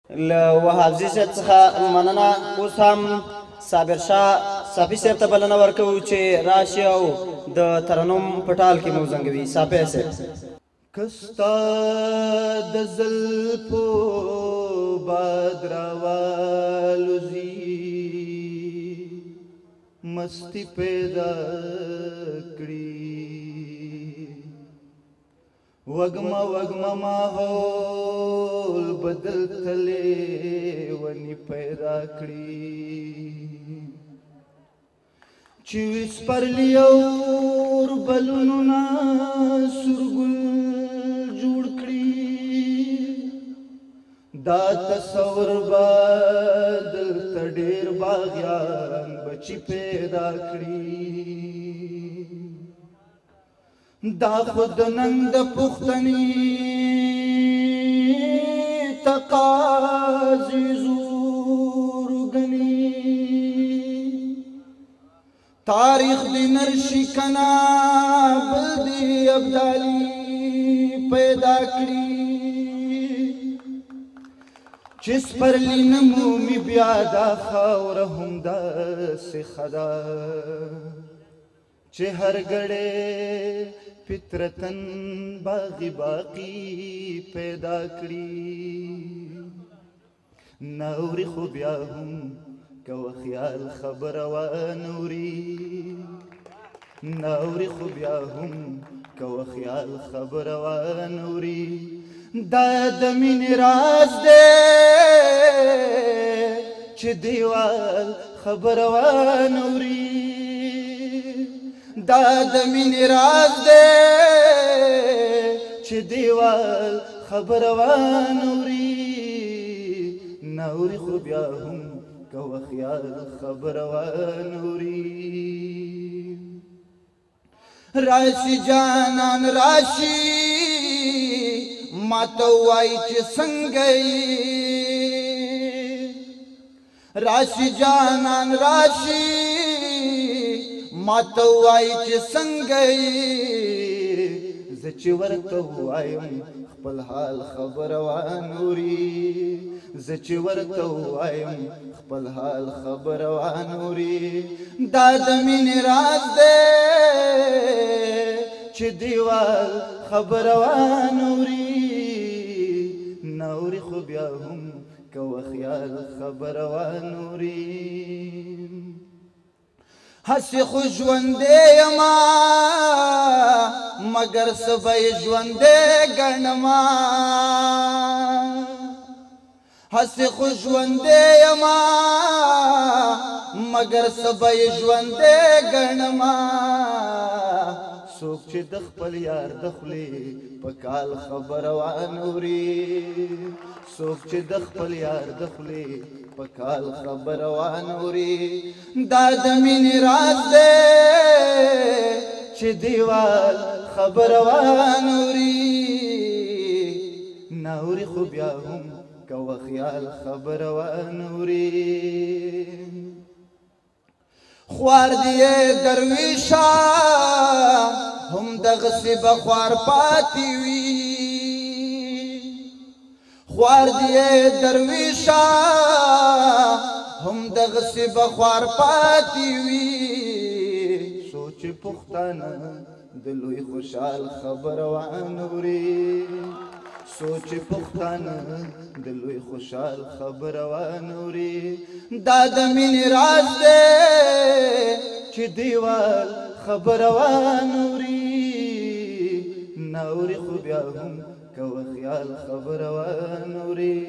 له وهابزي صاحب څخه مننه. اوس هم صابر شاه صافي صاحب ته بلنه ورکوو چې راشي او د ترنم په ټال کې مو زنګوي. صافي صاحب کستا د زلفو باد راوالوزي مستی پیدا کړي وګما وګما ماحول بدل تلې ونی پیدا کړي چې وسپرلی اور بلونو نا سرګل جوړ کړي دا تصور بدل تډیر باغیان بچی پیدا کړي دا خود نن د پختنی تقاضی زور غنی تاریخ دی نرشی کنا بلدی ابدالی پیدا کړي چس پر لینمو می بیا دا خاور هم دا سخدا چې هر غړې فطرتن باغی باقی پیدا کړي نوري خو بیا هم کو خیال خبر و نوري نوري خو بیا هم کو خیال خبر و نوري دا د مين راز دې چې دیوال خبر و نوري دا د مين راز دې چې دیوال خبر و نوري نوري خو بیا هم کو خیال خبر و نوري راشي جانان راشي ماتو وای چې څنګه راشي جانان راشي ماتو وای چې څنګه ز چې ورته وایم خپل حال خبر و نوري ز چې ورته وایم خپل حال خبر و نوري دا د مين راز دې چې دیوال خبر و نوري نوري خو بیا هم کو خیال خبر و نوري هسي خو ژوندې یما مگر سبای ژوندې ګڼما هسي خو ژوندې یما مگر سبای ژوندې ګڼما څوک چې د خپل یار د خولې په کال خبر و نوري څوک چې د خپل یار د خولې په کال خبر و نوري دا د مين راز دې چې دیوال خبر و نوري نوري خو بیا هم کو خیال خبر و نوري خوار دی درویشا هم دغسی بخوار پاتی وی خوار دی درویشا هم دغسی بخوار پاتی وی سوچ پختانا دلوی خوشحال خبر و نوري سوچ پختانا دلوی خوشحال خبر و نوري دا د مين راز دې چې دیوال خبر و نوري نوري خو بیا هم کو خیال خبر و نوري